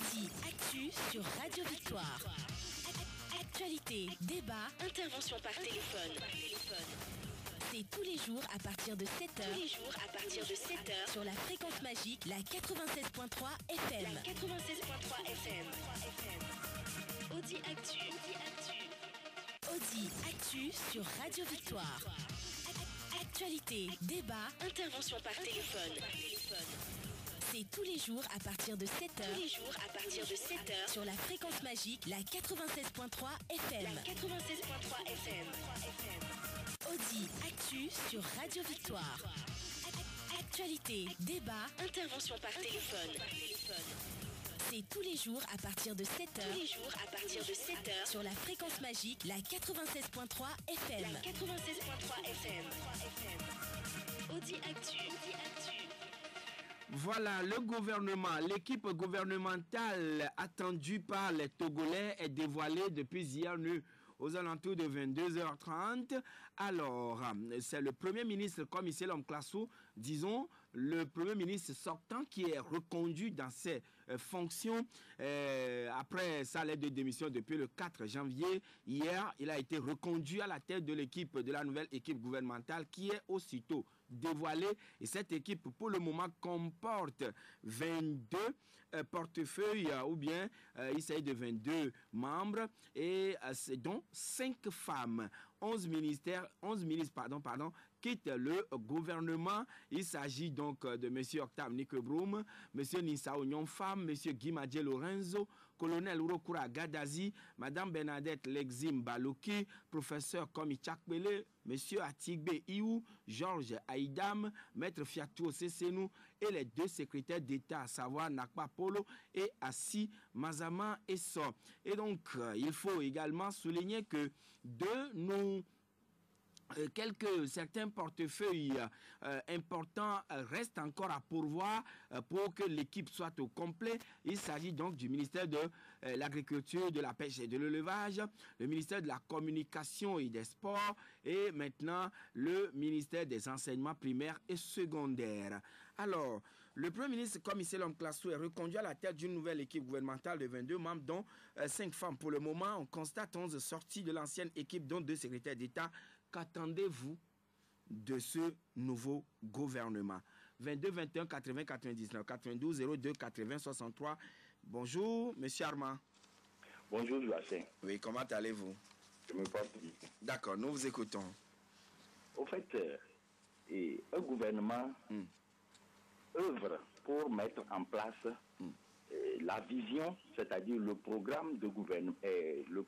Audi Actu sur Radio Victoire. Actualité, débat, intervention par téléphone. C'est tous les jours à partir de 7h. Sur la fréquence magique, la 96.3 FM. Audi Actu. Audi Actu sur Radio Victoire. Actualité, débat, intervention par téléphone. C'est tous les jours à partir de 7h. Sur la fréquence magique, la 96.3 FM. Audi Actu sur Radio Victoire. Actualité, débat, intervention par téléphone. C'est tous les jours à partir de 7h. Sur la fréquence magique, la 96.3 FM. Audi Actu. Voilà, le gouvernement, l'équipe gouvernementale attendue par les Togolais est dévoilée depuis hier nuit aux alentours de 22h30. Alors, c'est le Premier ministre, comme ici l'homme Classo, disons, le Premier ministre sortant qui est reconduit dans ses fonctions après sa lettre de démission depuis le 4 janvier. Hier, il a été reconduit à la tête de l'équipe, de la nouvelle équipe gouvernementale qui est aussitôt dévoilée. Et cette équipe, pour le moment, comporte 22 portefeuilles, ou bien il s'agit de 22 membres, et dont 5 femmes. 11 ministres quittent le gouvernement. Il s'agit donc de M. Octave Nicobroum, M. Nissa Ognon Fam, M. Guimadje Lorenzo, colonel Urokura Gadazi, Mme Bernadette Lexim Balouki, professeur Komi Chakbele, M. Atigbe Iou, Georges Aïdam, Maître Fiatou Sesenou et les 2 secrétaires d'État, à savoir Nakpa Polo et Assi Mazama Esso. Et donc, il faut également souligner que certains portefeuilles importants restent encore à pourvoir pour que l'équipe soit au complet. Il s'agit donc du ministère de l'Agriculture, de la Pêche et de l'Élevage, le ministère de la Communication et des Sports et maintenant le ministère des Enseignements primaires et secondaires. Alors, le Premier ministre, comme ici l'homme Classo, est reconduit à la tête d'une nouvelle équipe gouvernementale de 22 membres, dont 5 femmes. Pour le moment, on constate 11 sorties de l'ancienne équipe, dont 2 secrétaires d'État. Qu'attendez-vous de ce nouveau gouvernement? 22 21 80 99 92 02 80 63. Bonjour, monsieur Armand. Bonjour, Joachim. Oui, comment allez-vous? Je me porte bien. D'accord, nous vous écoutons. Au fait, un gouvernement œuvre pour mettre en place la vision, c'est-à-dire le programme de gouvernement, le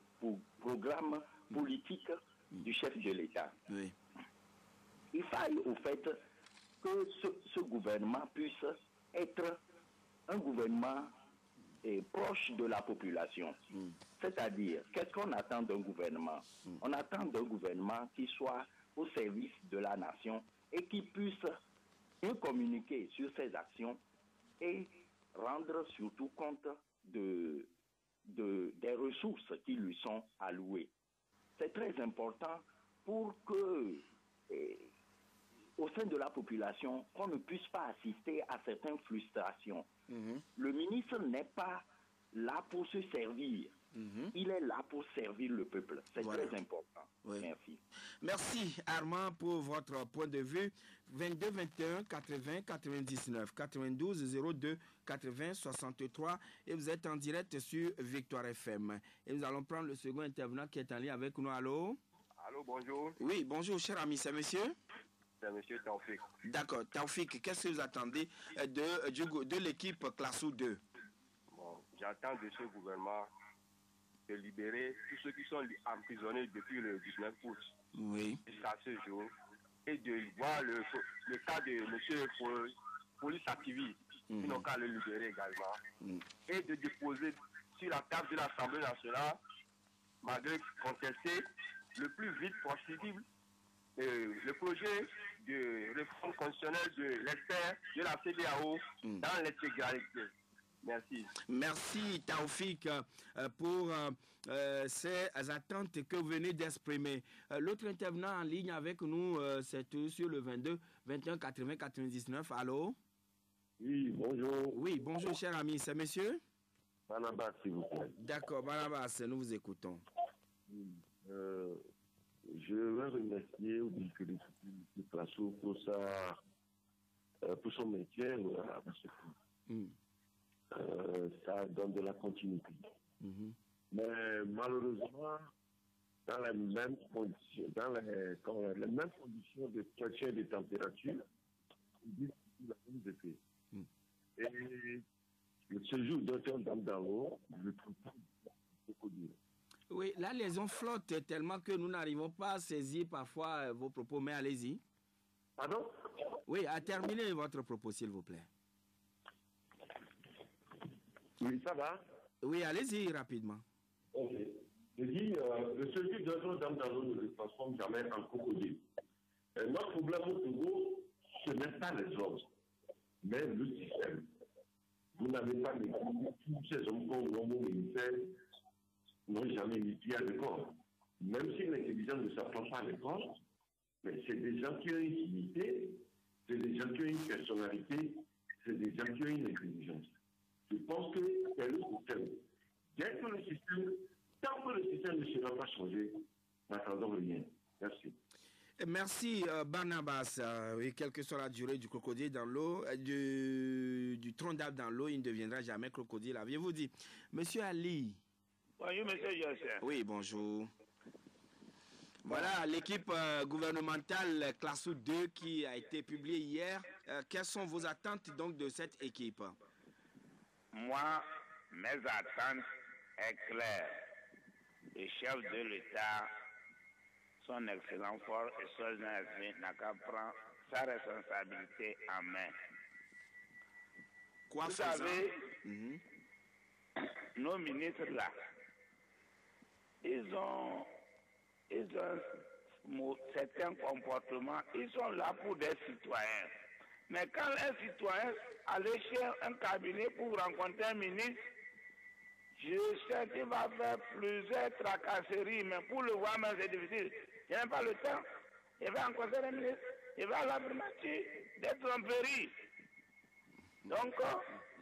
programme politique du chef de l'État. Oui. Il faille au fait que ce gouvernement puisse être un gouvernement proche de la population. C'est-à-dire, qu'est-ce qu'on attend d'un gouvernement? On attend d'un gouvernement qui soit au service de la nation et qui puisse mieux communiquer sur ses actions et rendre surtout compte des ressources qui lui sont allouées. C'est très important pour que, au sein de la population, qu'on ne puisse pas assister à certaines frustrations. Le ministre n'est pas là pour se servir. Il est là pour servir le peuple. C'est très important. Oui. Merci. Merci Armand pour votre point de vue. 22 21 80 99 92 02 80 63 et vous êtes en direct sur Victoire FM. Et nous allons prendre le second intervenant qui est en ligne avec nous. Allô? Allô, bonjour. Oui, bonjour cher ami, c'est monsieur? C'est monsieur Taoufik. D'accord, Taoufik, qu'est-ce que vous attendez de l'équipe Classo 2? Bon, j'attends de ce gouvernement de libérer tous ceux qui sont emprisonnés depuis le 19 août jusqu'à ce jour et de voir le cas de M. Police Activi, qui n'ont qu'à le libérer également, et de déposer sur la table de l'Assemblée nationale, malgré contesté, le plus vite possible, le projet de réforme constitutionnelle de l'expert de la CEDEAO dans l'intégralité. Merci. Merci Taoufik pour ces attentes que vous venez d'exprimer. L'autre intervenant en ligne avec nous, c'est sur le 22 21 80 99. Allô? Oui, bonjour. Oui, bonjour cher ami, c'est monsieur? Barnabas, s'il vous plaît. D'accord, Barnabas, nous vous écoutons. Je veux remercier ou dire que M. Classo pour son maintien à ce point. Ça donne de la continuité. Mais malheureusement, dans les mêmes conditions, de pression de température, il dit la même effet. Et le séjour d'automne dans l'eau, je trouve beaucoup dur. Oui, là, les ondes flottent tellement que nous n'arrivons pas à saisir parfois vos propos, mais allez-y. Pardon? Oui, à terminer votre propos, s'il vous plaît. Oui, ça va? Oui, allez-y rapidement. Ok. Je dis, le séjour d'automne dans l'eau ne se transforme jamais en crocodile. Notre problème au Togo, ce n'est pas les hommes, mais le système. Vous n'avez pas de tous ces hommes comme l'homme militaire n'ont jamais mis pied à l'école. Même si l'intelligence ne s'apprend pas à l'école, mais c'est des gens qui ont une dignité, c'est des gens qui ont une personnalité, c'est des gens qui ont une intelligence. Je pense que c'est le système. Dès que le système, tant que le système ne sera pas changé, n'attendons rien. Merci. Merci Barnabas. Oui, quelle que soit la durée du crocodile dans l'eau, du tronc d'arbre dans l'eau, il ne deviendra jamais crocodile. Aviez-vous dit? Monsieur Ali. Bonjour, monsieur Joseph. Oui, bonjour. Voilà l'équipe gouvernementale Classo 2 qui a été publiée hier. Quelles sont vos attentes donc de cette équipe? Moi, mes attentes sont claires. Le chef de l'État, son excellent fort et son n'a qu'à prendre sa responsabilité en main. Quoi Vous savez, nos ministres là, ils ont certains comportements, ils sont là pour des citoyens. Mais quand un citoyen allait chez un cabinet pour rencontrer un ministre, je sais qu'il va faire plusieurs tracasseries, mais pour le voir même c'est difficile. Je n'ai pas le temps. Il va rencontrer un ministre, il va à la primature des tromperies. Donc,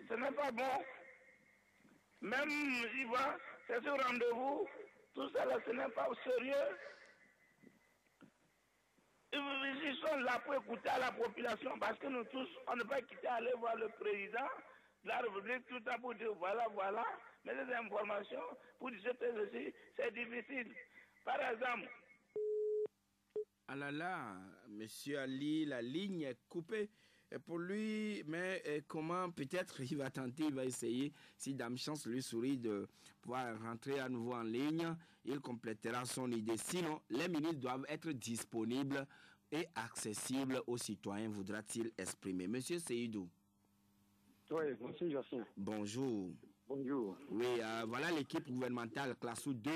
ce n'est pas bon. Même il va, c'est ce rendez-vous, tout ça là, ce n'est pas sérieux. Ils sont là pour écouter à la population parce que nous tous, on ne peut pas quitter aller voir le président de la République tout le temps pour dire voilà, mais les informations pour dire ceci, c'est difficile. Par exemple. Ah là là, monsieur Ali, la ligne est coupée. Pour lui, mais comment peut-être il va tenter, il va essayer, si Dame Chance lui sourit, de pouvoir rentrer à nouveau en ligne, il complétera son idée. Sinon, les ministres doivent être disponibles et accessibles aux citoyens, voudra-t-il exprimer. Monsieur Seydou. Oui, monsieur Jossin. Bonjour. Bonjour. Oui, voilà l'équipe gouvernementale Classo 2.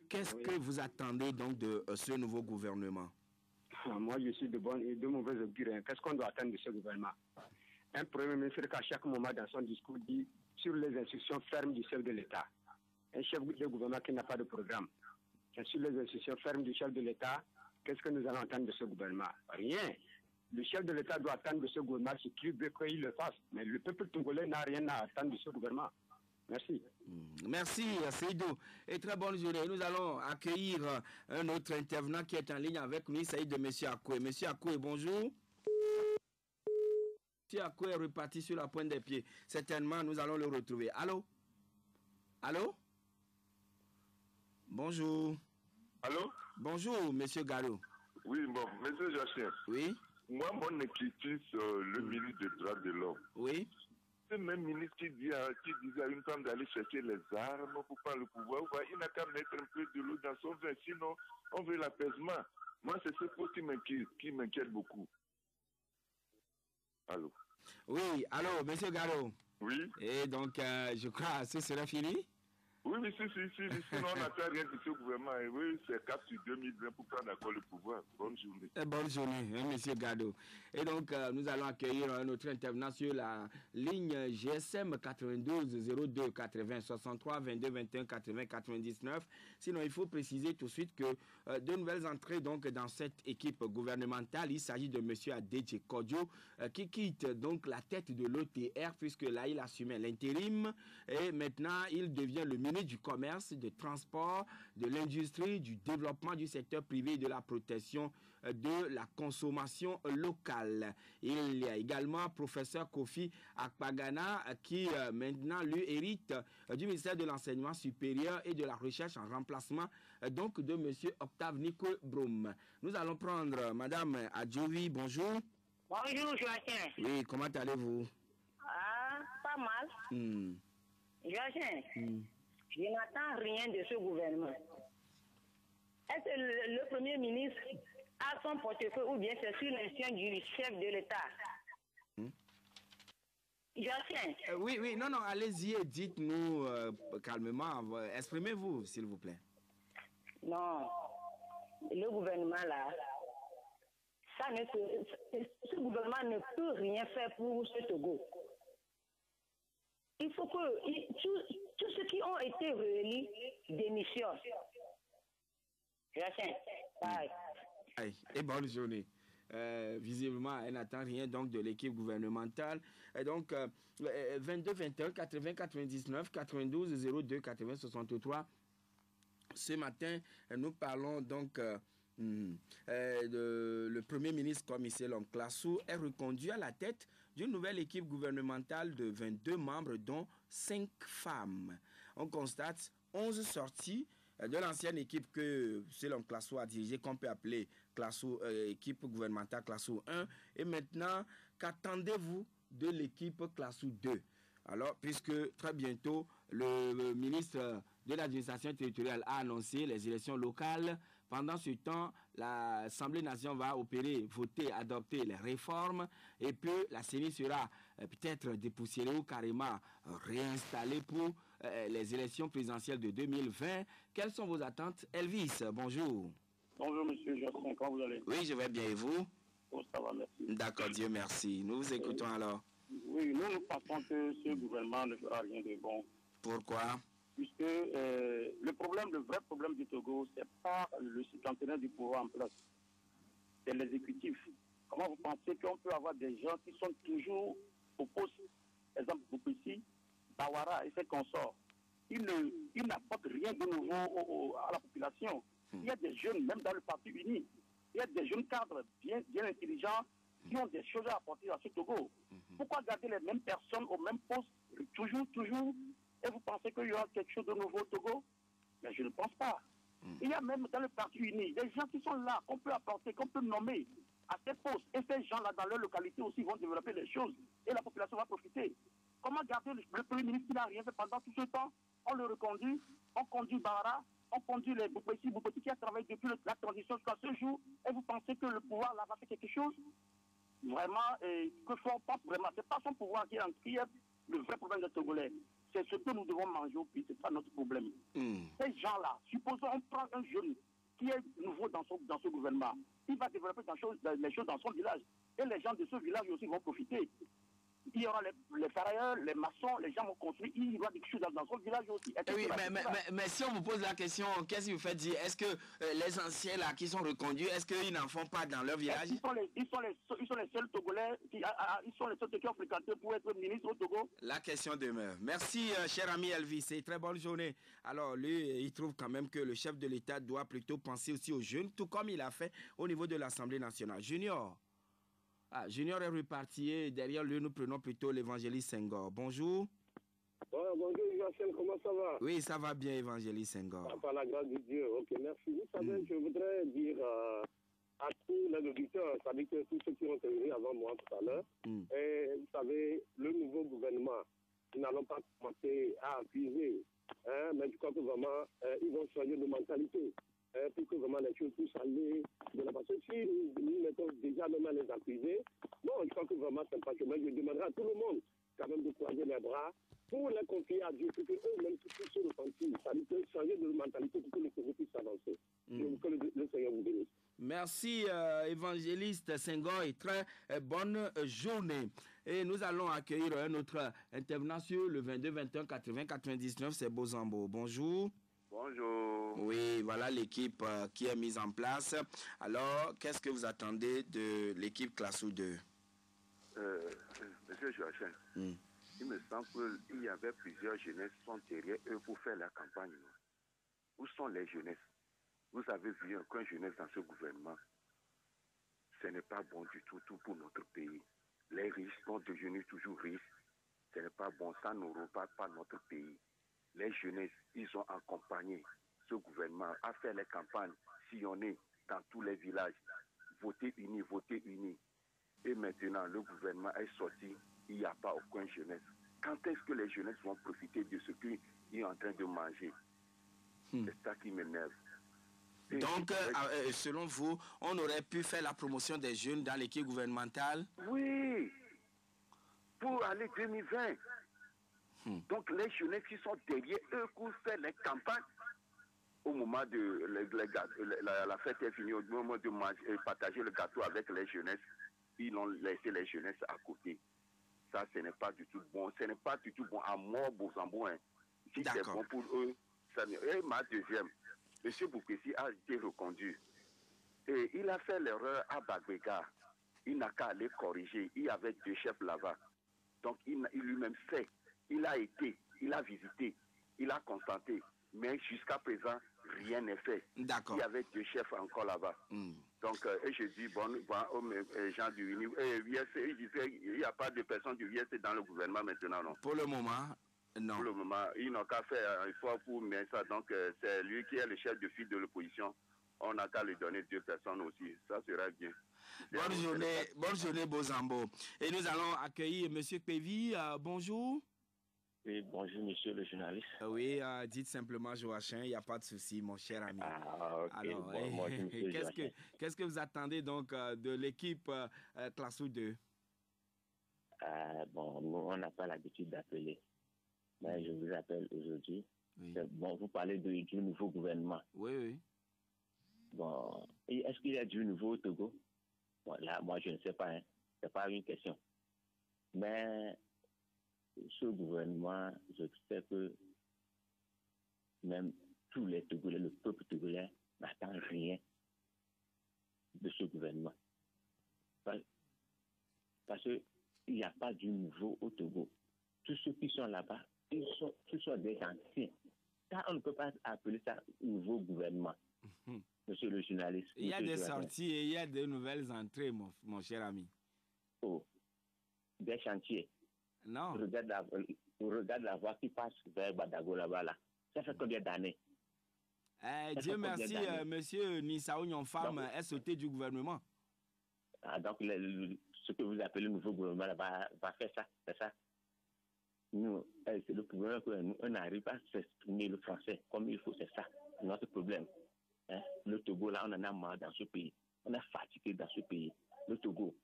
Qu'est-ce que vous attendez donc de ce nouveau gouvernement? Moi, je suis de bonne et de mauvaise augure. Qu'est-ce qu'on doit attendre de ce gouvernement? Un premier ministre qui, à chaque moment dans son discours, dit sur les instructions fermes du chef de l'État. Un chef de gouvernement qui n'a pas de programme. Et sur les instructions fermes du chef de l'État, qu'est-ce que nous allons attendre de ce gouvernement? Rien. Le chef de l'État doit attendre de ce gouvernement ce qu'il veut qu'il le fasse. Mais le peuple togolais n'a rien à attendre de ce gouvernement. Merci. Merci, Seydou. Et très bonne journée. Nous allons accueillir un autre intervenant qui est en ligne avec nous. Il s'agit de M. Akoué. M. Akoué, bonjour. M. Akoué est reparti sur la pointe des pieds. Certainement, nous allons le retrouver. Allô? Allô? Bonjour. Allô? Bonjour, M. Garo. Oui, bon, M. Jachin. Oui? Moi, mon inquiétude sur le ministre des droits de l'homme. Oui? C'est le même ministre qui disait à une femme d'aller chercher les armes pour prendre le pouvoir. Il n'a qu'à mettre un peu de l'eau dans son vin, sinon on veut l'apaisement. Moi, c'est ce point qui m'inquiète beaucoup. Allô? Oui, allô, M. Garo. Oui? Et donc, je crois que ce sera fini? Oui, mais sinon on n'a rien de ce gouvernement. Et oui, c'est 4 sur 2020 pour prendre encore le pouvoir. Bonne journée. Bonne journée, M. Gado. Et donc, nous allons accueillir notre intervenant sur la ligne GSM 92 02 80 63 22 21 80 99. Sinon, il faut préciser tout de suite que de nouvelles entrées donc dans cette équipe gouvernementale. Il s'agit de M. Adedje Kodjo qui quitte donc la tête de l'OTR puisque là, il assumait l'intérim et maintenant, il devient le ministre du commerce, du transport, de l'industrie, du développement du secteur privé et de la protection de la consommation locale. Il y a également professeur Kofi Akpagana qui maintenant lui hérite du ministère de l'enseignement supérieur et de la recherche en remplacement donc de monsieur Octave Nico Broum. Nous allons prendre madame Adjovi, bonjour. Bonjour Joachim. Oui, comment allez-vous? Ah, pas mal. Joachim, je n'attends rien de ce gouvernement. Est-ce que le Premier ministre a son portefeuille ou bien c'est sur l'instruction du chef de l'État? Joachim. Oui, non, allez-y et dites-nous calmement, exprimez-vous s'il vous plaît. Non, le gouvernement là, ce gouvernement ne peut rien faire pour ce Togo. Il faut que tous ceux qui ont été réélus démissionnent. Et bonne journée. Visiblement, elle n'attend rien donc de l'équipe gouvernementale. Et donc, 22 21 80 99 92 02 80 63. Ce matin, nous parlons donc le Premier ministre commissaire Lonklassou est reconduit à la tête d'une nouvelle équipe gouvernementale de 22 membres, dont 5 femmes. On constate 11 sorties de l'ancienne équipe que Selon Klassou a dirigée, qu'on peut appeler équipe gouvernementale Klassou 1. Et maintenant, qu'attendez-vous de l'équipe Klassou 2? Alors, puisque très bientôt, le ministre de l'administration territoriale a annoncé les élections locales. Pendant ce temps, l'Assemblée nationale va voter, adopter les réformes et puis la CENI sera peut-être dépoussiérée ou carrément réinstallée pour les élections présidentielles de 2020. Quelles sont vos attentes? Elvis, bonjour. Bonjour monsieur Jocelyn, comment vous allez? Oui, je vais bien et vous? Oh, ça va, merci. D'accord, Dieu merci. Nous vous écoutons alors. Oui, nous pensons que ce gouvernement ne fera rien de bon. Pourquoi? Puisque le vrai problème du Togo, ce n'est pas le cinquantenaire du pouvoir en place, c'est l'exécutif. Comment vous pensez qu'on peut avoir des gens qui sont toujours au poste, par exemple Boupessi, Bawara et ses consorts, ils n'apportent rien de nouveau à la population. Il y a des jeunes, même dans le Parti uni, il y a des jeunes cadres bien intelligents qui ont des choses à apporter à ce Togo. Pourquoi garder les mêmes personnes au même poste, toujours, et vous pensez qu'il y aura quelque chose de nouveau au Togo? Mais je ne pense pas. Il y a même dans le Parti uni des gens qui sont là, qu'on peut apporter, qu'on peut nommer à ces postes. Et ces gens-là, dans leur localité aussi, vont développer des choses. Et la population va profiter. Comment garder le Premier ministre qui n'a rien fait pendant tout ce temps? On le reconduit, on conduit Bara, on conduit les Boupessi qui a travaillé depuis la transition jusqu'à ce jour. Et vous pensez que le pouvoir là va faire quelque chose? Vraiment, que faut pas vraiment. C'est pas son pouvoir qui est le vrai problème des Togolais. C'est ce que nous devons manger au pays, c'est pas notre problème. Ces gens-là, supposons on prend un jeune qui est nouveau dans ce gouvernement, il va développer les choses dans son village. Et les gens de ce village aussi vont profiter. Il y aura les ferrailleurs, les maçons, les gens vont construire, il y aura des choses dans son village aussi. Oui, mais si on vous pose la question, qu'est-ce que vous faites dire? Est-ce que les anciens là qui sont reconduits, est-ce qu'ils n'en font pas dans leur village? Ils sont les seuls Togolais, ils sont les seuls qui ont fréquenté pour être ministre au Togo. La question demeure. Merci, cher ami Elvis, c'est une très bonne journée. Alors lui, il trouve quand même que le chef de l'État doit plutôt penser aussi aux jeunes, tout comme il a fait au niveau de l'Assemblée nationale. Junior est reparti et derrière lui, nous prenons plutôt l'évangéliste Senghor. Bonjour. Bonjour, Joachim, comment ça va? Oui, ça va bien, évangéliste Senghor. Par la grâce de Dieu, ok, merci. Vous savez, je voudrais dire à tous les auditeurs, c'est-à-dire que tous ceux qui ont intervenu avant moi tout à l'heure, et vous savez, le nouveau gouvernement, nous n'allons pas commencer à accuser, mais je crois que vraiment, ils vont changer de mentalité. Pour que vraiment les choses puissent aller de la façon. Si nous mettons déjà même à les accuser, bon, je crois que vraiment c'est pas que mais je demanderai à tout le monde quand même de croiser les bras pour les confier à Dieu, pour qu'eux-mêmes puissent se repentir. Ça veut dire changer de mentalité pour que le Congo puisse avancer. Que le Seigneur vous bénisse. Merci, évangéliste Senghor. Très bonne journée. Et nous allons accueillir un autre intervenant sur le 22 21 80 99. C'est Bozambo. Bonjour. Bonjour. Oui, voilà l'équipe qui est mise en place. Alors, qu'est-ce que vous attendez de l'équipe Classou 2? Monsieur Joachim, il me semble qu'il y avait plusieurs jeunesses qui sont derrière eux pour faire la campagne. Où sont les jeunesses? Vous avez vu aucun jeunesse dans ce gouvernement. Ce n'est pas bon du tout pour notre pays. Les riches sont devenus toujours riches. Ce n'est pas bon, ça ne repart pas notre pays. Les jeunesses, ils ont accompagné ce gouvernement à faire les campagnes sillonnées dans tous les villages. Votez unis, votez unis. Et maintenant, le gouvernement est sorti, il n'y a pas aucun jeunesse. Quand est-ce que les jeunesses vont profiter de ce qu'ils sont en train de manger? C'est ça qui m'énerve. Donc, selon vous, on aurait pu faire la promotion des jeunes dans l'équipe gouvernementale? Oui, pour aller 2020. Donc, les jeunesses qui sont derrière eux pour faire les campagnes, au moment de la fête est finie, au moment de manger, partager le gâteau avec les jeunesses, ils ont laissé les jeunesses à côté. Ça, ce n'est pas du tout bon. Ce n'est pas du tout bon à mort, Bozambo. Si c'est bon pour eux, ça n'est... Et ma deuxième, M. Boukessi a été reconduit. Et il a fait l'erreur à Bagbega. Il n'a qu'à aller corriger. Il y avait 2 chefs là-bas. Donc, il lui-même sait. Il a été, il a visité, il a constaté. Mais jusqu'à présent, rien n'est fait. D'accord. Il y avait 2 chefs encore là-bas. Donc, et je dis, bon, aux gens du USC, il n'y a pas de personnes du USC dans le gouvernement maintenant, non? Pour le moment, non. Pour le moment, ils n'ont qu'à faire un effort pour mettre ça. Donc, c'est lui qui est le chef de file de l'opposition. On n'a qu'à lui donner 2 personnes aussi. Ça sera bien. Bonne journée, Bozambo. Et nous allons accueillir M. Pévi. Bonjour. Oui, bonjour, monsieur le journaliste. Oui, dites simplement Joachim, il n'y a pas de souci, mon cher ami. Ok. Alors, bon, bonjour, qu'est-ce que vous attendez donc de l'équipe Classou 2? Bon, nous, on n'a pas l'habitude d'appeler. Mais je vous appelle aujourd'hui. Oui. Bon, vous parlez du nouveau gouvernement. Oui. Bon, est-ce qu'il y a du nouveau au Togo? Bon, là, moi, je ne sais pas. Ce n'est pas une question. Mais ce gouvernement, je sais que même tous les Togolais, le peuple togolais n'attend rien de ce gouvernement. Parce qu'il n'y a pas du nouveau au Togo. Tous ceux qui sont là-bas, ils sont des anciens. Ça, on ne peut pas appeler ça nouveau gouvernement. Monsieur le journaliste. Il y a des sorties et il y a de nouvelles entrées, mon cher ami. Oh, des chantiers. Non. Regarde la voie qui passe vers Badago là-bas. Là. Ça fait combien d'années? Dieu merci, monsieur Nissaou Nyonfam est sauté du gouvernement. Donc, ce que vous appelez le nouveau gouvernement va faire ça, c'est ça? Nous, c'est le problème que nous, on n'arrive pas à s'exprimer le français comme il faut, c'est ça, notre problème. Le Togo, là, on en a marre dans ce pays. On est fatigué dans ce pays. Le Togo.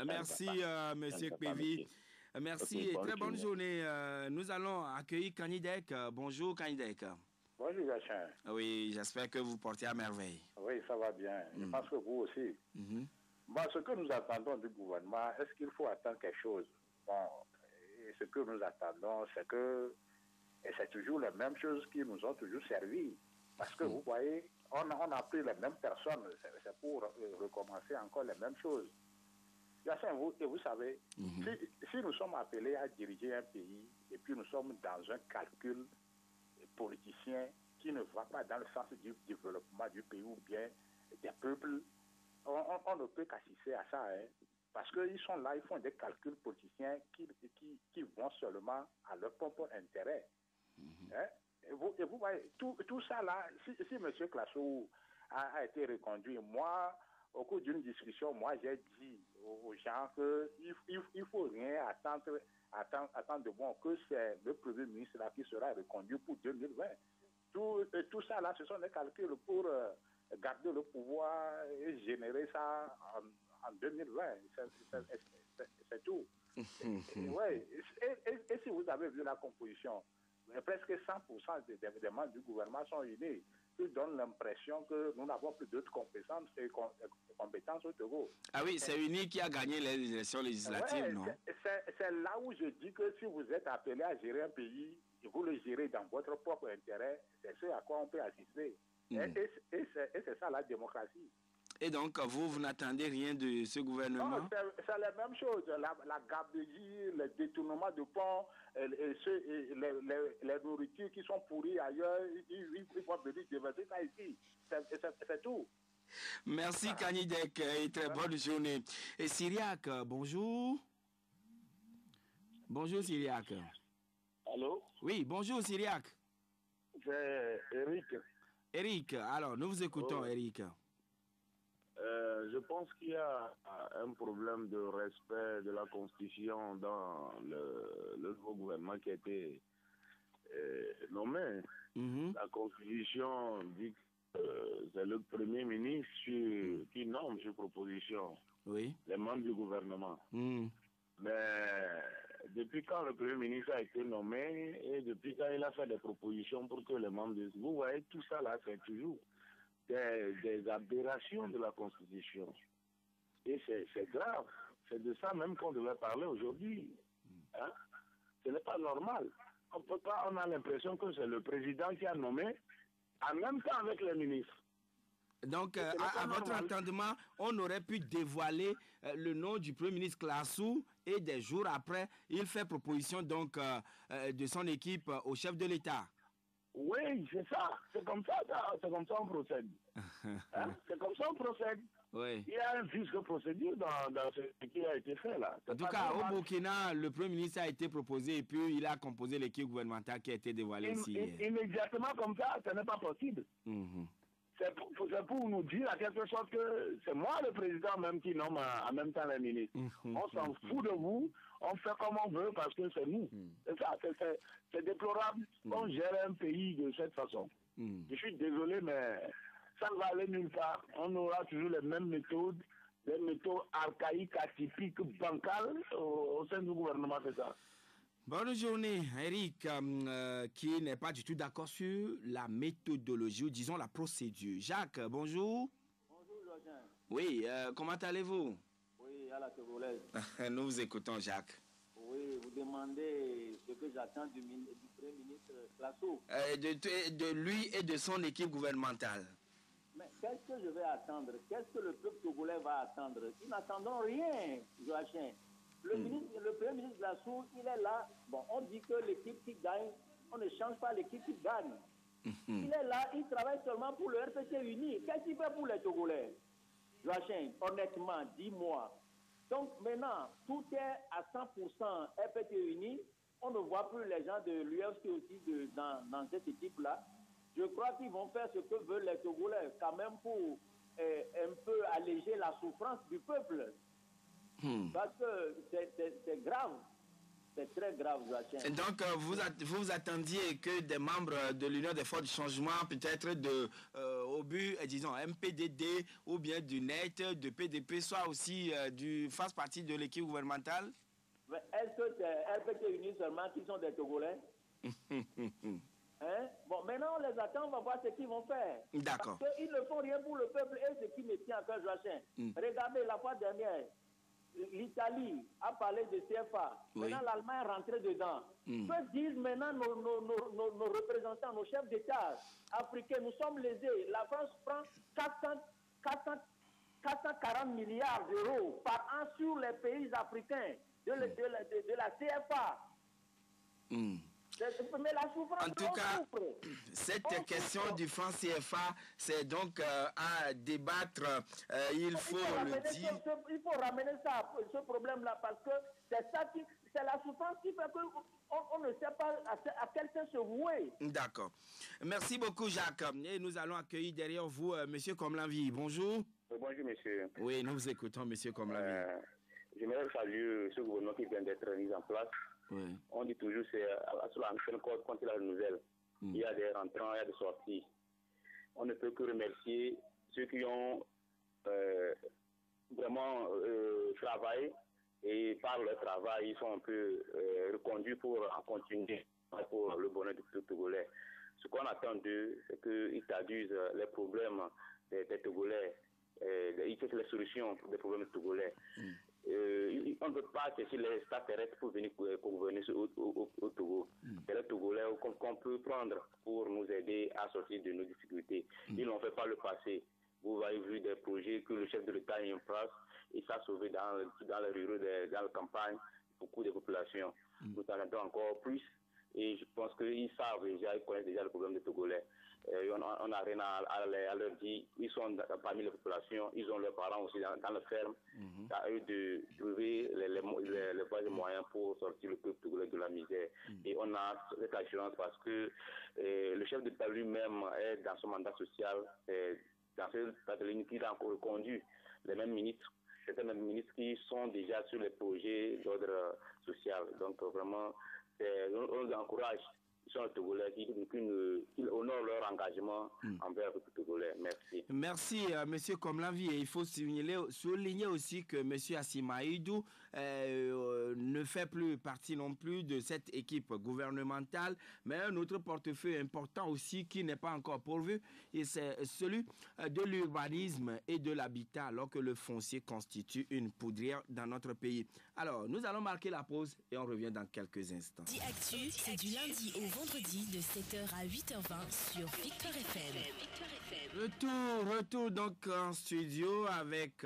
Merci, monsieur Pévi. Merci et très bonne journée. Nous allons accueillir Kanidek. Bonjour, Kanidek. Bonjour, Gachin. Oui, j'espère que vous portez à merveille. Oui, ça va bien. Je pense que vous aussi. Bon, ce que nous attendons du gouvernement, est-ce qu'il faut attendre quelque chose? Bon, et ce que nous attendons, c'est que c'est toujours les mêmes choses qui nous ont toujours servi. Parce que vous voyez, on a pris les mêmes personnes. C'est pour recommencer encore les mêmes choses. Vous savez, si nous sommes appelés à diriger un pays et puis nous sommes dans un calcul politicien qui ne va pas dans le sens du développement du pays ou bien des peuples, on ne peut qu'assister à ça. Parce qu'ils sont là, ils font des calculs politiciens qui vont seulement à leur propre intérêt. Et vous voyez, tout ça là, si M. Classou a été reconduit, moi, au cours d'une discussion, moi j'ai dit aux gens qu'il ne faut rien attendre de bon, que c'est le Premier ministre là qui sera reconduit pour 2020. Tout ça là, ce sont des calculs pour garder le pouvoir et générer ça en 2020. C'est tout. Ouais. Et si vous avez vu la composition, presque 100% des membres du gouvernement sont unis. Qui donne l'impression que nous n'avons plus d'autres compétences au Togo. Ah oui, c'est UNI qui a gagné les élections législatives, non? C'est là où je dis que si vous êtes appelé à gérer un pays, vous le gérez dans votre propre intérêt, c'est ce à quoi on peut assister. Et c'est ça la démocratie. Et donc, vous n'attendez rien de ce gouvernement? Non, c'est la même chose. La gabegie, le détournement de fonds, les nourritures qui sont pourries ailleurs, il faut venir déverser ça ici. C'est tout. Merci Kanidek et très bonne journée. Et Syriac, bonjour. Bonjour Syriac. Allô? Oui, bonjour Syriac. C'est Eric. Eric, alors nous vous écoutons, Eric. Je pense qu'il y a un problème de respect de la Constitution dans le nouveau gouvernement qui a été nommé. La Constitution dit que c'est le Premier ministre qui nomme sur proposition les membres du gouvernement. Mais depuis quand le Premier ministre a été nommé et depuis quand il a fait des propositions pour que les membres... Vous voyez, tout ça là, c'est toujours des aberrations de la Constitution. Et c'est grave. C'est de ça même qu'on devait parler aujourd'hui. Hein? Ce n'est pas normal. On a l'impression que c'est le président qui a nommé en même temps avec les ministres. Donc, à votre entendement, on aurait pu dévoiler le nom du Premier ministre Classou et des jours après, il fait proposition donc de son équipe au chef de l'État. Oui, c'est ça. C'est comme ça on procède. Hein? C'est comme ça on procède. Oui. Il y a un vice de procédure dans ce qui a été fait là. En tout cas, au Burkina, le Premier ministre a été proposé et puis il a composé l'équipe gouvernementale qui a été dévoilée ici. Immédiatement comme ça, ce n'est pas possible. C'est pour nous dire à quelque chose que c'est moi le président même qui nomme en même temps les ministres. On s'en fout de vous, on fait comme on veut parce que c'est nous. C'est ça, c'est déplorable qu'on gère un pays de cette façon. Je suis désolé, mais ça ne va aller nulle part. On aura toujours les mêmes méthodes, des méthodes archaïques, atypiques, bancales au sein du gouvernement, c'est ça. Bonne journée, Eric, qui n'est pas du tout d'accord sur la méthodologie ou disons la procédure. Jacques, bonjour. Bonjour, Georges. Oui, comment allez-vous? Oui, à la Togolaise. Nous vous écoutons, Jacques. Oui, vous demandez ce que j'attends du Premier ministre Classou. De lui et de son équipe gouvernementale. Mais qu'est-ce que je vais attendre? Qu'est-ce que le peuple togolais va attendre? Ils n'attendront rien, Joachim. Le Premier ministre Classou, il est là. Bon, on dit que l'équipe qui gagne, on ne change pas l'équipe qui gagne. Il est là, il travaille seulement pour le RPT uni. Qu'est-ce qu'il fait pour les Togolais? Joachim, honnêtement, dis-moi. Donc maintenant, tout est à 100% RPT uni. On ne voit plus les gens de l'UFC aussi dans cette équipe-là. Je crois qu'ils vont faire ce que veulent les Togolais, quand même pour un peu alléger la souffrance du peuple. Parce que c'est grave. C'est très grave, Joachim. Donc, vous attendiez que des membres de l'Union des forces du changement, peut-être au but, disons, MPDD ou bien du NET, de PDP, soit aussi fassent partie de l'équipe gouvernementale? Mais est-ce que c'est RPT Uni seulement qui sont des Togolais? Hein? Bon, maintenant, on les attend, on va voir ce qu'ils vont faire. D'accord. Parce qu'ils ne font rien pour le peuple et ce qui me tient à cœur, Joachim. Regardez, la fois dernière, l'Italie a parlé de CFA. Maintenant, l'Allemagne est rentrée dedans. Que disent maintenant nos représentants, nos chefs d'État africains? Nous sommes lésés. La France prend 440 milliards d'euros par an sur les pays africains de la CFA. Mais la souffrance, en tout cas, cette question du franc CFA, c'est donc à débattre. Il faut le dire. Il faut ramener ça, ce problème-là, parce que c'est la souffrance qui fait qu'on ne sait pas à quel sens se vouer. D'accord. Merci beaucoup, Jacques. Et nous allons accueillir derrière vous Monsieur Komlanvi. Bonjour. Bonjour, monsieur. Oui, nous vous écoutons, Monsieur Komlanvi. J'aimerais saluer ce gouvernement qui vient d'être mis en place. Oui. On dit toujours c'est sur la chaîne quand il y a une nouvelle. Il y a des rentrants, il y a des sorties. On ne peut que remercier ceux qui ont vraiment travaillé et par leur travail, ils sont un peu reconduits pour continuer pour le bonheur du peuple togolais. Ce qu'on attend d'eux, c'est qu'ils traduisent les problèmes des Togolais, ils cherchent les solutions des problèmes togolais. On ne peut pas chercher les extraterrestres pour venir gouverner au Togo. C'est les Togolais qu'on peut prendre pour nous aider à sortir de nos difficultés. Ils l'ont fait par le passé. Vous avez vu des projets que le chef de l'État a mis en place et ça a sauvé dans les ruraux, dans la campagne, beaucoup de populations. Nous en attendons encore plus et je pense qu'ils savent déjà, ils connaissent déjà le problème des Togolais. On n'a rien à leur dire. Ils sont parmi les populations, ils ont leurs parents aussi dans la ferme. C'est à eux de trouver les voies et moyens pour sortir le peuple togolais de la misère. Et on a cette assurance parce que le chef d'État lui-même est dans son mandat social. Dans cette ligne qu'il a encore conduit les mêmes ministres, certains mêmes ministres qui sont déjà sur les projets d'ordre social. Donc vraiment, on les encourage. Ils sont les Togolais qui honorent leur engagement envers le peuple togolais. Merci. Merci, M. Komlavi. Et il faut souligner aussi que M. Asimaïdou ne fait plus partie non plus de cette équipe gouvernementale, mais un autre portefeuille important aussi qui n'est pas encore pourvu, et c'est celui de l'urbanisme et de l'habitat, alors que le foncier constitue une poudrière dans notre pays. Alors, nous allons marquer la pause et on revient dans quelques instants. Actu, c'est du lundi au vendredi de 7h à 8h20 sur Victoire FM. Retour donc en studio avec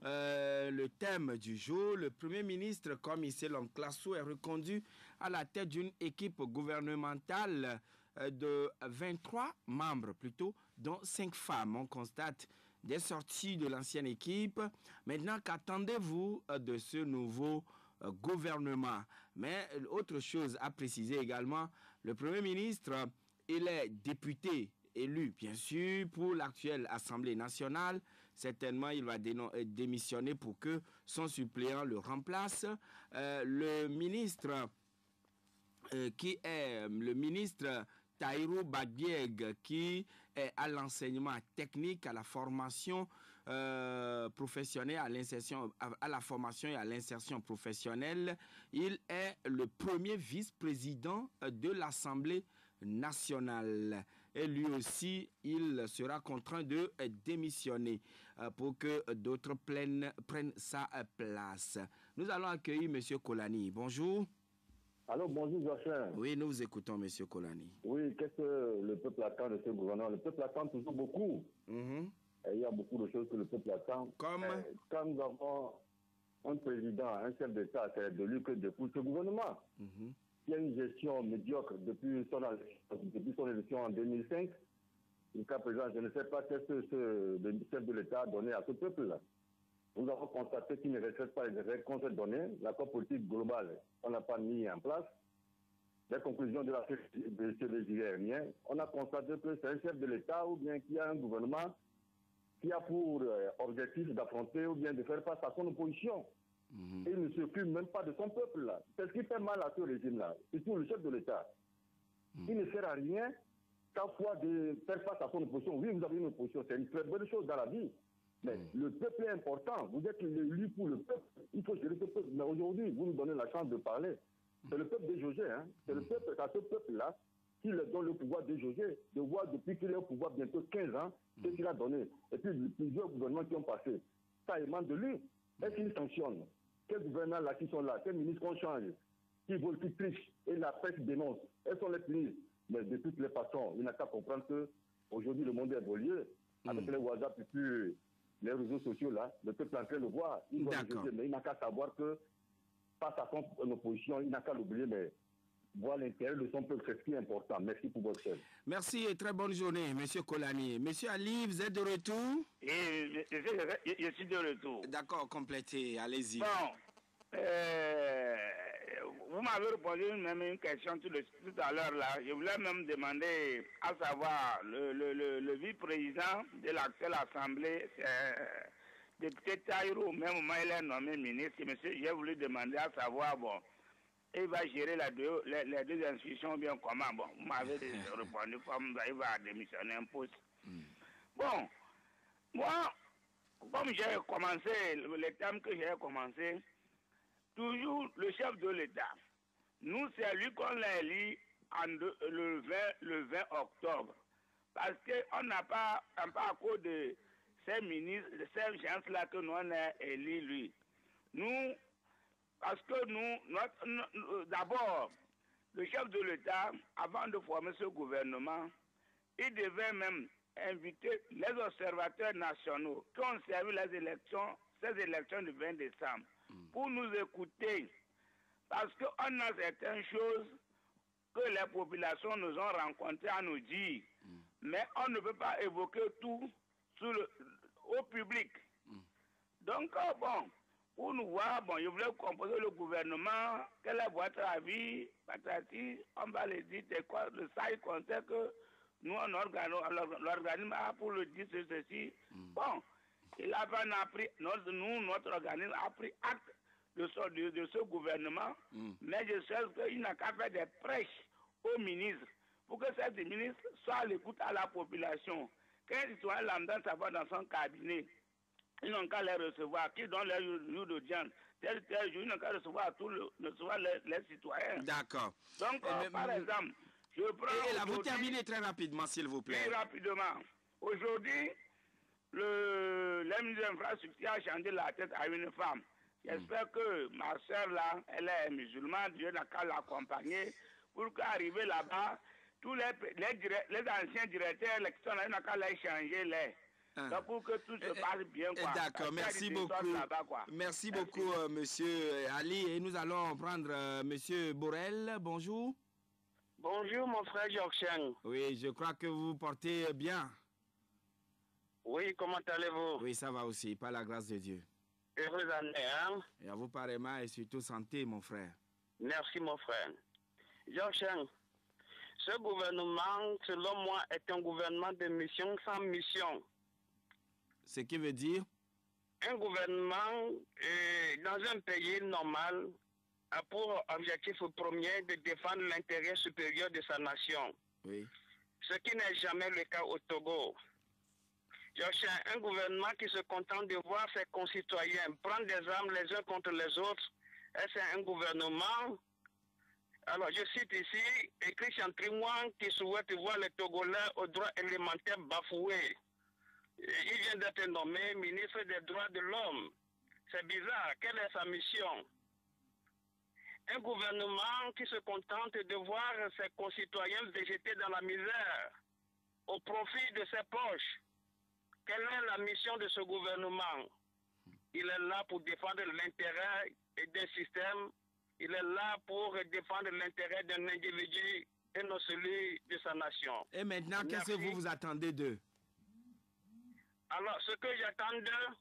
le thème du jour. Le Premier ministre, comme Iselom Klasso, est reconduit à la tête d'une équipe gouvernementale de 23 membres plutôt, dont 5 femmes. On constate des sorties de l'ancienne équipe. Maintenant, qu'attendez-vous de ce nouveau gouvernement? Mais autre chose à préciser également, le Premier ministre, il est député élu, bien sûr, pour l'actuelle Assemblée nationale. Certainement, il va démissionner pour que son suppléant le remplace. Le ministre qui est le ministre Taïrou Babieg, qui est à l'enseignement technique, à la formation professionnelle, à la formation et à l'insertion professionnelle. Il est le premier vice-président de l'Assemblée nationale. Et lui aussi, il sera contraint de démissionner pour que d'autres prennent sa place. Nous allons accueillir M. Kolani. Bonjour. Alors, bonjour, Joachim. Oui, nous vous écoutons, M. Kolani. Oui, qu'est-ce que le peuple attend de ce gouvernement? Le peuple attend toujours beaucoup. Et il y a beaucoup de choses que le peuple attend. Comme quand nous avons un président, un chef d'État, c'est de lui que découle ce gouvernement. Il y a une gestion médiocre depuis son élection en 2005. Jusqu'à présent, je ne sais pas ce que le chef de l'État a donné à ce peuple-là. Nous avons constaté qu'il ne respecte pas les règles qu'on s'est données. L'accord politique global, on n'a pas mis en place. Les conclusions de la CDJ hier, on a constaté que c'est un chef de l'État ou bien qu'il y a un gouvernement qui a pour objectif d'affronter ou bien de faire face à son opposition. Et il ne s'occupe même pas de son peuple là. C'est ce qui fait mal à ce régime-là. Surtout le chef de l'État. Il ne sert à rien qu'à fois de faire face à son opposition. Oui, vous avez une opposition, c'est une très bonne chose dans la vie. Mais le peuple est important. Vous êtes élu pour le peuple. Il faut gérer ce peuple. Mais aujourd'hui, vous nous donnez la chance de parler. C'est le peuple déjaugé. C'est le peuple, à ce peuple-là, qui leur donne le pouvoir déjaugé, de voir depuis qu'il est au pouvoir bientôt 15 ans, ce qu'il a donné. Et puis plusieurs gouvernements qui ont passé. Ça émane de lui. Est-ce qu'il sanctionne? Quels gouvernants là qui sont là? Quels ministres qu'on change? Qui volent, qui trichent? Et la presse dénonce. Elles sont les ministres. Mais de toutes les façons, il n'a qu'à comprendre qu'aujourd'hui, le monde est évolué. Avec les WhatsApp et puis les réseaux sociaux là, le peuple est en train de le voir. Il doit le juger, mais il n'a qu'à savoir que face à son opposition, il n'a qu'à l'oublier, mais voir l'intérêt de son peuple, c'est ce qui est important. Merci pour votre aide. Merci et très bonne journée, M. Kolani. M. Ali, vous êtes de retour? Je suis de retour. D'accord, complétez, allez-y. Bon, vous m'avez répondu même une question tout à l'heure là. Je voulais même demander, à savoir, le vice-président de l'actuelle Assemblée, député Taïrou, au même moment il est nommé ministre. Monsieur, j'ai voulu demander à savoir, bon, il va gérer les deux institutions bien comment. Bon, vous m'avez répondu comme il va démissionner un poste. Bon, moi, comme j'ai commencé, le thème que j'ai commencé, toujours le chef de l'État. Nous, c'est lui qu'on l'a élu le 20 octobre. Parce qu'on n'a pas à cause de ces ministres, de ces gens-là que nous on a élu lui. Nous, parce que nous d'abord, le chef de l'État, avant de former ce gouvernement, il devait même inviter les observateurs nationaux qui ont servi ces élections du 20 décembre, pour nous écouter. Parce qu'on a certaines choses que les populations nous ont rencontrées à nous dire. Mais on ne peut pas évoquer tout au public. Donc, bon, pour nous voir, bon, je voulais composer le gouvernement, quel est votre avis, patati, on va le dire, c'est quoi, le ça, il conseille que nous, l'organisme a pour le dire ceci. Bon, il a bien appris, notre organisme a pris acte de ce gouvernement, mais je sais qu'il n'a qu'à faire des prêches aux ministres pour que ces ministres soient à l'écoute à la population. Quand ils sont lambda, ça va dans son cabinet. Ils n'ont qu'à les recevoir, qui donnent leur jour d'audience. Tel jour, ils n'ont qu'à recevoir les citoyens. D'accord. Donc, par exemple, je prends. Et là, vous terminez très rapidement, s'il vous plaît. Très rapidement. Aujourd'hui, le ministre de l'Infrastructure a changé la tête à une femme. J'espère que ma soeur, là, elle est musulmane, Dieu n'a qu'à l'accompagner pour qu'arriver là-bas, tous les anciens directeurs, les qui sont là, ils n'ont qu'à les changer, donc pour que tout se passe bien, quoi. D'accord, merci beaucoup. Merci beaucoup, monsieur Ali. Et nous allons prendre monsieur Borel. Bonjour. Bonjour, mon frère Yorkshire. Oui, je crois que vous vous portez bien. Oui, comment allez-vous? Oui, ça va aussi, par la grâce de Dieu. Heureuse année, hein? Et à vous pareillement et surtout santé, mon frère. Merci, mon frère. Yorkshire, ce gouvernement, selon moi, est un gouvernement de mission sans mission. Ce qui veut dire? Un gouvernement dans un pays normal a pour objectif premier de défendre l'intérêt supérieur de sa nation. Oui. Ce qui n'est jamais le cas au Togo. Un gouvernement qui se contente de voir ses concitoyens prendre des armes les uns contre les autres, c'est un gouvernement. Alors, je cite ici Christian Trimouan qui souhaite voir les Togolais aux droits élémentaires bafoués. Il vient d'être nommé ministre des droits de l'homme. C'est bizarre. Quelle est sa mission? Un gouvernement qui se contente de voir ses concitoyens végéter dans la misère au profit de ses poches. Quelle est la mission de ce gouvernement? Il est là pour défendre l'intérêt d'un système. Il est là pour défendre l'intérêt d'un individu et non celui de sa nation. Et maintenant, qu'est-ce que vous attendez d'eux? Alors, ce que j'attends d'eux,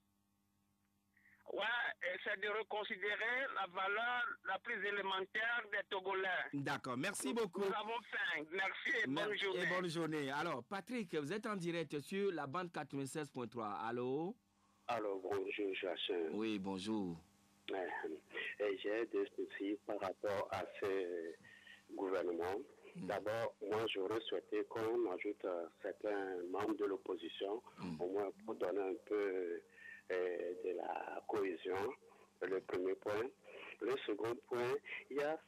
c'est de reconsidérer la valeur la plus élémentaire des Togolais. D'accord, merci beaucoup. Nous avons faim. Merci et bonne journée. Et bonne journée. Alors, Patrick, vous êtes en direct sur la bande 96.3. Allô? Alors, bonjour, Joachim. Oui, bonjour. J'ai des soucis par rapport à ce gouvernement. D'abord, moi, j'aurais souhaité qu'on ajoute certains membres de l'opposition, au moins pour donner un peu de la cohésion, le premier point. Le second point, il y a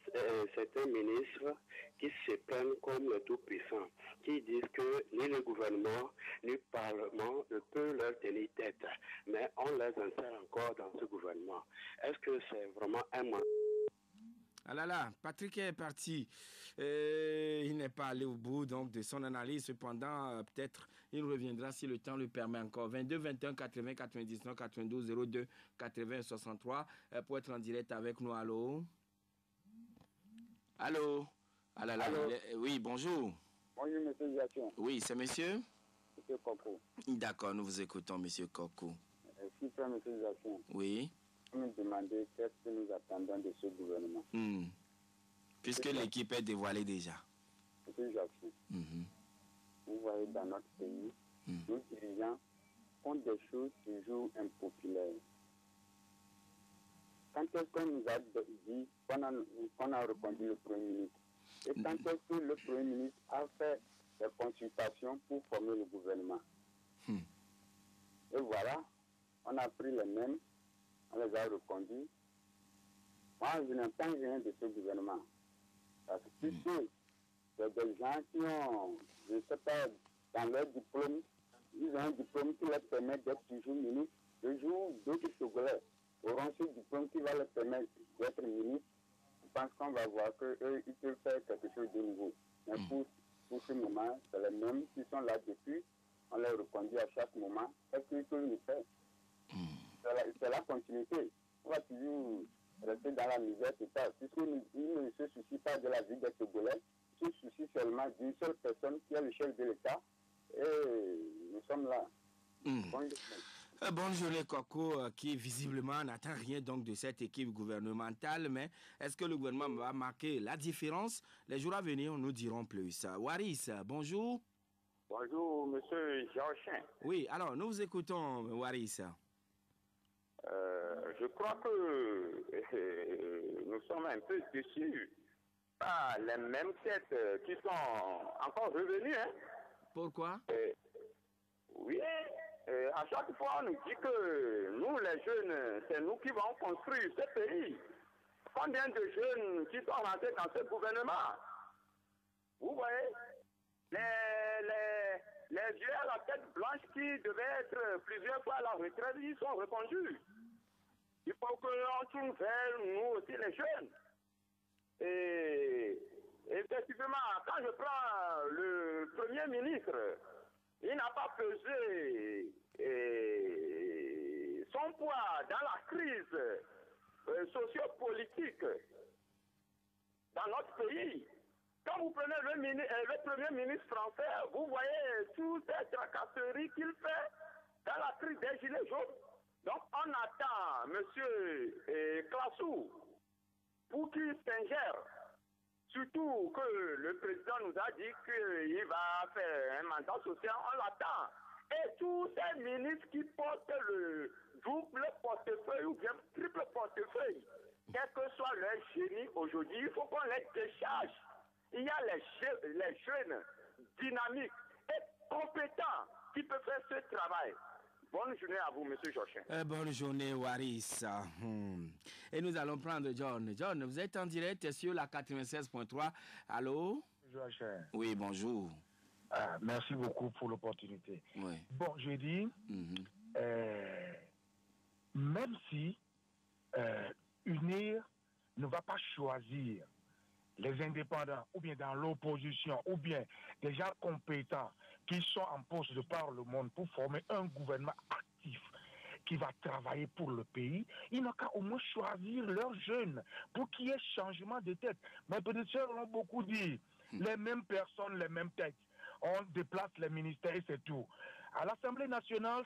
certains ministres qui se prennent comme le tout-puissant, qui disent que ni le gouvernement, ni le Parlement ne peut leur tenir tête. Mais on les insère encore dans ce gouvernement. Est-ce que c'est vraiment un moyen? Ah là là, Patrick est parti. Il n'est pas allé au bout donc de son analyse. Cependant, peut-être il reviendra si le temps le permet encore. 22 21 80 99 92 02 80 63 pour être en direct avec nous. Allô? Allô? Ah là là. Allô? Oui, bonjour. Bonjour, monsieur Jackson. Oui, c'est monsieur? Monsieur Coco. D'accord, nous vous écoutons, monsieur Coco. S'il plaît, monsieur Jackson. Oui. Vous me demandez qu'est-ce que nous attendons de ce gouvernement. Puisque l'équipe est dévoilée déjà. Monsieur Jackson, vous voyez, dans notre pays, nos dirigeants font des choses toujours impopulaires. Quand est-ce qu'on nous a dit qu'on a reconduit le Premier ministre? Et quand est-ce que le Premier ministre a fait des consultations pour former le gouvernement? Et voilà, on a pris les mêmes, on les a reconduits. Moi, je n'entends rien de ce gouvernement. Parce que puisque c'est des gens qui ont, je ne sais pas, dans leur diplôme, ils ont un diplôme qui leur permet d'être toujours ministre. Le jour où d'autres Togolais auront ce diplôme qui va leur permettre d'être ministre, je pense qu'on va voir qu'eux, ils peuvent faire quelque chose de nouveau. Mais pour ce moment, c'est les mêmes qui sont là depuis. On les reconduit à chaque moment. Qu'est-ce qu'ils peuvent nous faire? C'est la continuité. On va toujours rester dans la misère totale. Puisqu'ils ne se soucient pas de la vie des Togolais, ils se soucient seulement d'une seule personne qui est le chef de l'État. Et nous sommes là. Bonne journée, Coco, qui visiblement n'attend rien donc de cette équipe gouvernementale, mais est-ce que le gouvernement va marquer la différence? Les jours à venir, nous dirons plus. Waris, bonjour. Bonjour, monsieur Georges. Oui, alors, nous vous écoutons, Waris. Je crois que nous sommes un peu déçus par les mêmes têtes qui sont encore revenues. Hein. Pourquoi? Oui, à chaque fois on nous dit que nous les jeunes, c'est nous qui vont construire ce pays. Combien de jeunes qui sont rentrés dans ce gouvernement? Vous voyez, les vieux à la tête blanche qui devaient être plusieurs fois à la retraite, ils sont reconduits. Il faut qu'on tourne vers nous aussi les jeunes. Et effectivement, quand je prends le Premier ministre, il n'a pas pesé son poids dans la crise sociopolitique dans notre pays. Quand vous prenez le Premier ministre français, vous voyez toutes ces tracasseries qu'il fait dans la crise des Gilets jaunes. Donc on attend M. Klassou pour qu'il s'ingère. Surtout que le président nous a dit qu'il va faire un mandat social, on l'attend. Et tous ces ministres qui portent le double portefeuille ou bien triple portefeuille, quel que soit leur génie aujourd'hui, il faut qu'on les décharge. Il y a les jeunes dynamiques et compétents qui peuvent faire ce travail. Bonne journée à vous, monsieur Georges. Bonne journée, Waris. Et nous allons prendre John. John, vous êtes en direct sur la 96.3. Allô? Georges. Oui, bonjour. Merci beaucoup pour l'opportunité. Oui. Bon, je dis, même si UNIR ne va pas choisir les indépendants, ou bien dans l'opposition, ou bien des gens compétents qui sont en poste de par le monde pour former un gouvernement actif qui va travailler pour le pays, ils n'ont qu'à au moins choisir leurs jeunes pour qu'il y ait changement de tête. Mes prédécesseurs l'ont beaucoup dit, les mêmes personnes, les mêmes têtes. On déplace les ministères et c'est tout. À l'Assemblée nationale,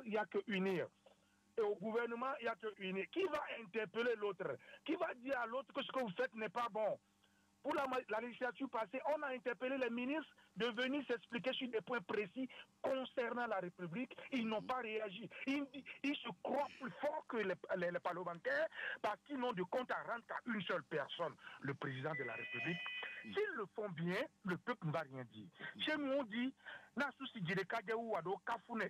il n'y a que UNIR. Et au gouvernement, il n'y a que UNIR. Qui va interpeller l'autre? Qui va dire à l'autre que ce que vous faites n'est pas bon? Pour la législature passée, on a interpellé les ministres de venir s'expliquer sur des points précis concernant la République. Ils n'ont pas réagi. Ils se croient plus forts que les parlementaires parce qu'ils n'ont de compte à rendre qu'à une seule personne, le président de la République. S'ils le font bien, le peuple ne va rien dire. Chez nous, on dit,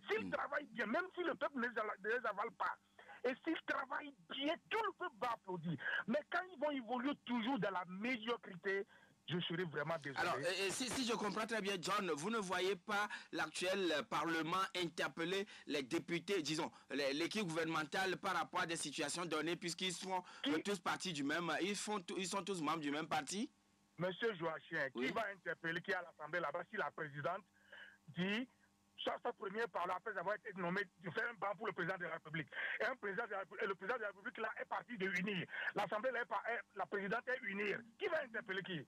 s'ils travaillent bien, même si le peuple ne les avale pas, et s'ils travaillent bien, tout le peuple va applaudir. Mais quand ils vont évoluer toujours dans la médiocrité, je serai vraiment désolé. Alors, si je comprends très bien, John, vous ne voyez pas l'actuel Parlement interpeller les députés, disons, l'équipe gouvernementale par rapport à des situations données, puisqu'ils sont tous partis du même, ils sont tous membres du même parti? Monsieur Joachim, qui va interpeller, qui est à l'Assemblée là-bas, si la présidente dit, sa première parole, après avoir été nommé, de faire un banc pour le président de la République. Et le président de la République là est parti de UNIR. L'Assemblée là, la présidente est UNIR. Qui va interpeller qui?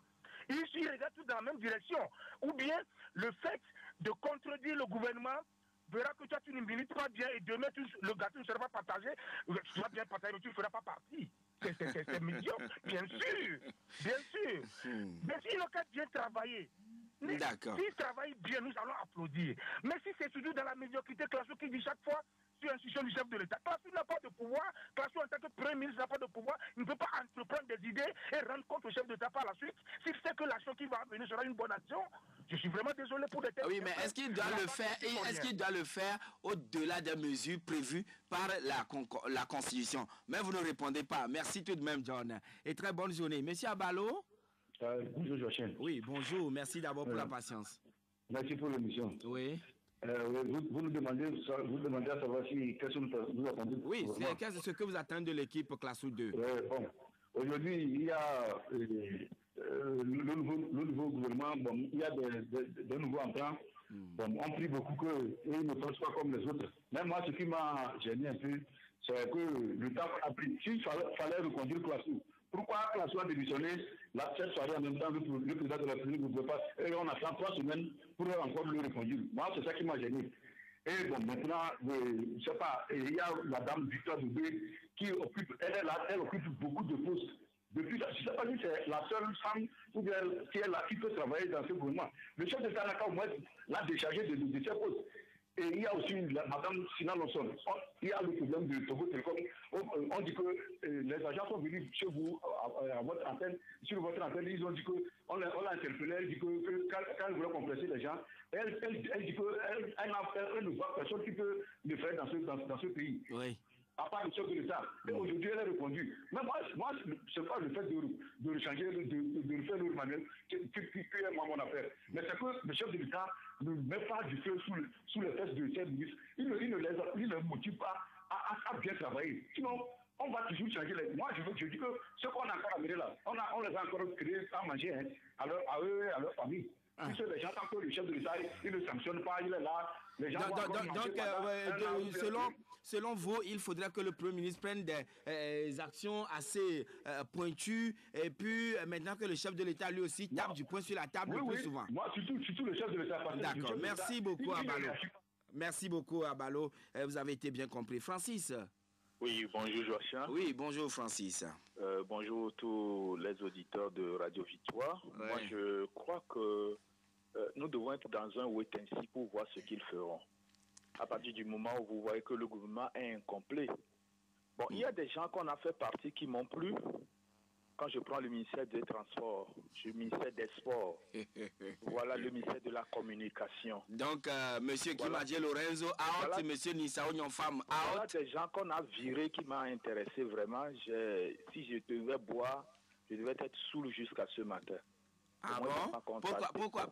Ils regardent tous dans la même direction. Ou bien, le fait de contredire le gouvernement verra que toi tu ne milites pas bien et demain le gâteau ne sera pas partagé. Tu vas bien partager, mais tu ne feras pas partie. C'est médiocre, bien sûr. Bien sûr. Mais s'ils ont qu'à bien travailler. D'accord. S'ils travaillent bien, nous allons applaudir. Mais si c'est toujours dans la médiocrité, Klassou qui dit chaque fois sur l'institution du chef de l'État, Klassou n'a pas de pouvoir, Klassou en tant que Premier ministre n'a pas de pouvoir, il ne peut pas entreprendre des idées et rendre compte au chef de l'État par la suite. S'il sait que l'action qui va venir sera une bonne action, Je suis vraiment désolé pour des... Oui, mais est-ce qu'il doit le faire au-delà des mesures prévues par la Constitution? Mais vous ne répondez pas. Merci tout de même, John. Et très bonne journée. Monsieur Abalo? Bonjour, Joachim. Oui, bonjour. Merci d'abord pour la patience. Merci pour l'émission. Oui. Vous nous demandez à savoir si qu'est-ce que vous attendez. Oui, c'est ce que vous attendez de l'équipe classe 2. Bon. Aujourd'hui, il y a le nouveau gouvernement, il y a des nouveaux entrants. On prie beaucoup qu'ils ne pensent pas comme les autres. Même moi, ce qui m'a gêné un peu, c'est que le temps a pris. S'il fallait reconduire Classou, pourquoi Classou a démissionné cette soirée en même temps le président de la République ne pouvait pas, et on attend 3 semaines pour encore le reconduire. Moi, c'est ça qui m'a gêné. Et bon, maintenant, je ne sais pas, il y a la dame Victoire Dubé qui occupe, elle occupe beaucoup de postes. Depuis, je ne sais pas si c'est la seule femme ou bien qui est là, qui peut travailler dans ce gouvernement. Le chef d'État n'a qu'à au moins l'a déchargé de ses postes. Et il y a aussi Mme Sina Lawson. Il y a le problème de Togo Télécom. On dit que les agents sont venus chez vous, à votre antenne, sur votre antenne, ils ont dit qu'on l'a interpellé, elle dit que quand elle voulait compresser les gens, elle dit qu'elle ne voit personne qui peut le faire dans ce pays. Oui. À part le chef de l'État. Et aujourd'hui, elle est répondu. Mais moi c'est pas le fait de changer, de refaire le manuel qui est moi mon affaire. Mais c'est que le chef de l'État ne met pas du feu sous les fesses de ses ministres. Il ne les motive pas à bien travailler. Sinon, on va toujours changer les... Moi, je dis que ce qu'on a encore amené là, on les a encore créés à manger à eux et à leur famille. Puisque les gens, tant que le chef de l'État, il ne sanctionne pas, il est là. Les gens selon vous, il faudrait que le Premier ministre prenne des actions assez pointues et puis maintenant que le chef de l'État lui aussi tape du poing sur la table le plus souvent. Moi, surtout le chef de l'État. D'accord, merci beaucoup Abalo. Merci beaucoup Abalo, vous avez été bien compris. Francis. Oui, bonjour Joachim. Oui, bonjour Francis. Bonjour tous les auditeurs de Radio Victoire. Ouais. Moi, je crois que nous devons être dans un wait-and-see pour voir ce qu'ils feront. À partir du moment où vous voyez que le gouvernement est incomplet. Bon, il y a des gens qu'on a fait partie qui m'ont plu. Quand je prends le ministère des Transports, le ministère des Sports, voilà le ministère de la Communication. Donc, monsieur Kimadje Lorenzo, out, voilà, monsieur Nissao Nyonfam, out. Voilà des gens qu'on a virés qui m'ont intéressé vraiment. Si je devais boire, je devais être saoul jusqu'à ce matin. Ah bon?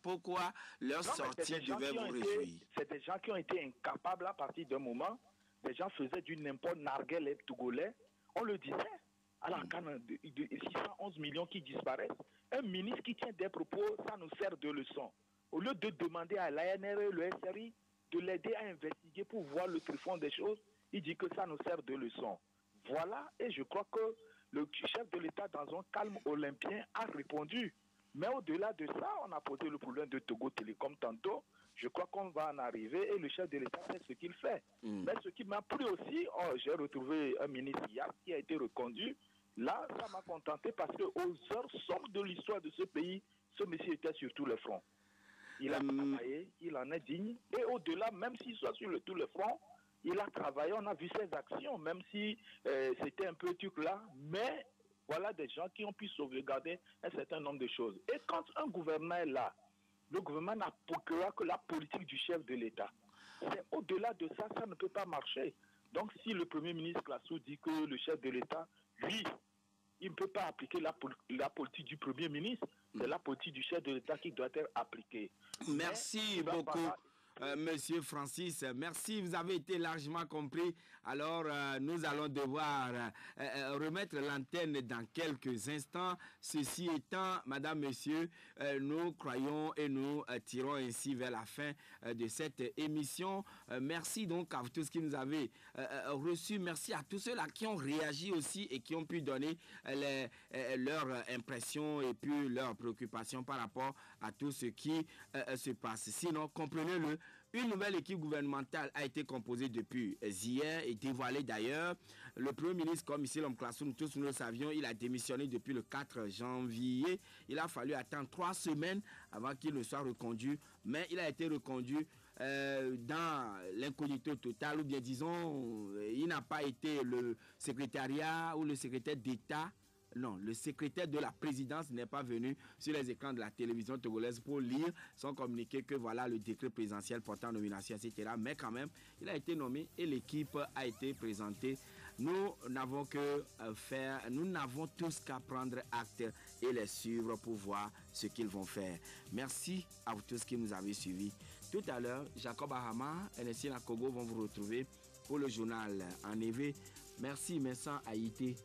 Pourquoi leur sortie devait vous réjouir? C'est des gens qui ont été incapables à partir d'un moment. Des gens faisaient du n'importe narguer les Togolais. On le disait. À la canne de 611 millions qui disparaissent. Un ministre qui tient des propos, ça nous sert de leçon. Au lieu de demander à l'ANR et le SRI de l'aider à investiguer pour voir le fond des choses, il dit que ça nous sert de leçon. Voilà, et je crois que le chef de l'État, dans un calme olympien, a répondu. Mais au-delà de ça, on a posé le problème de Togo Télécom tantôt. Je crois qu'on va en arriver et le chef de l'État sait ce qu'il fait. Mais ce qui m'a plu aussi, j'ai retrouvé un ministre hier qui a été reconduit. Là, ça m'a contenté parce qu'aux heures sombres de l'histoire de ce pays, ce monsieur était sur tous les fronts. Il a travaillé, il en est digne. Et au-delà, même s'il soit sur tous les fronts, il a travaillé, on a vu ses actions, même si c'était un peu truc là. Mais voilà des gens qui ont pu sauvegarder un certain nombre de choses. Et quand un gouvernement est là, le gouvernement n'a que la politique du chef de l'État. C'est au-delà de ça, ça ne peut pas marcher. Donc si le Premier ministre Classou dit que le chef de l'État, lui, il ne peut pas appliquer la politique du Premier ministre, c'est la politique du chef de l'État qui doit être appliquée. Merci beaucoup. Monsieur Francis, merci, vous avez été largement compris. Alors, nous allons devoir remettre l'antenne dans quelques instants. Ceci étant, madame, monsieur, nous croyons et nous tirons ainsi vers la fin de cette émission. Merci donc à tous qui nous avez reçus. Merci à tous ceux-là qui ont réagi aussi et qui ont pu donner leurs impressions et puis leurs préoccupations par rapport à tout ce qui se passe. Sinon, comprenez-le, une nouvelle équipe gouvernementale a été composée depuis hier et dévoilée d'ailleurs. Le Premier ministre, comme ici l'homme Klassoum, tous nous le savions, il a démissionné depuis le 4 janvier. Il a fallu attendre 3 semaines avant qu'il ne soit reconduit, mais il a été reconduit dans l'incognito total, ou bien disons, il n'a pas été le secrétariat ou le secrétaire d'État non, le secrétaire de la présidence n'est pas venu sur les écrans de la télévision togolaise pour lire son communiqué que voilà le décret présidentiel portant nomination, etc. Mais quand même, il a été nommé et l'équipe a été présentée. Nous n'avons que faire, nous n'avons tous qu'à prendre acte et les suivre pour voir ce qu'ils vont faire. Merci à vous tous qui nous avez suivis. Tout à l'heure, Jacob Ahama et Nessina Nakogo vont vous retrouver pour le journal en EV. Merci Vincent Haïté.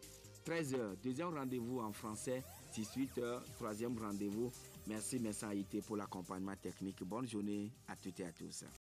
13h, deuxième rendez-vous en français, 18h, troisième rendez-vous. Merci Vincent Haïté pour l'accompagnement technique. Bonne journée à toutes et à tous.